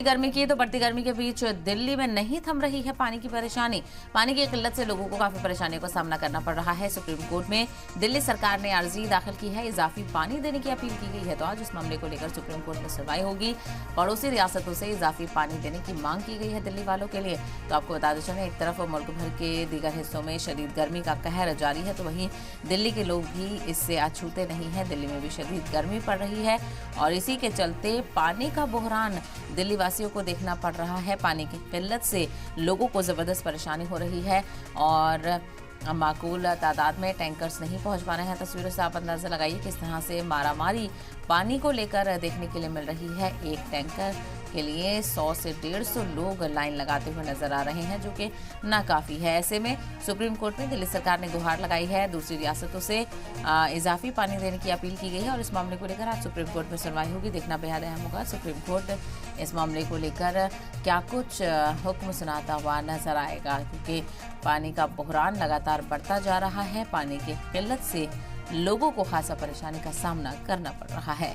गर्मी की तो बढ़ती गर्मी के बीच दिल्ली में नहीं थम रही है पानी की परेशानी। पानी की किल्लत से लोगों को काफी परेशानियों का सामना करना पड़ रहा है। सुप्रीम कोर्ट में दिल्ली सरकार ने अर्जी दाखिल की है, इजाफी पानी देने की अपील की गई है। तो आज इस मामले को लेकर सुप्रीम कोर्ट में सुनवाई होगी। पड़ोसी रियासतों से इजाफी पानी देने की मांग की गई है दिल्ली वालों के लिए। तो आपको बता दें चलें, एक तरफ मुल्क भर के दीगर हिस्सों में शदीद गर्मी का कहर जारी है, तो वहीं दिल्ली के लोग भी इससे अछूते नहीं है। दिल्ली में भी शदीद गर्मी पड़ रही है और इसी के चलते पानी का बहरान दिल्ली वासियों को देखना पड़ रहा है। पानी की किल्लत से लोगों को जबरदस्त परेशानी हो रही है और माकूल तादाद में टैंकर्स नहीं पहुंच पा रहे हैं। तस्वीरों से आप अंदाजा लगाइए किस तरह से मारामारी पानी को लेकर देखने के लिए मिल रही है। एक टैंकर के लिए 100 से 150 लोग लाइन लगाते हुए नजर आ रहे हैं, जो कि नाकाफी है। ऐसे में सुप्रीम कोर्ट में दिल्ली सरकार ने गुहार लगाई है, दूसरी रियासतों से इजाफी पानी देने की अपील की गई है और इस मामले को लेकर आज सुप्रीम कोर्ट में सुनवाई होगी। देखना बेहद अहम होगा सुप्रीम कोर्ट इस मामले को लेकर क्या कुछ हुक्म सुनाता हुआ नजर आएगा, क्योंकि पानी का बहरान लगातार बढ़ता जा रहा है। पानी की किल्लत से लोगों को खासा परेशानी का सामना करना पड़ रहा है।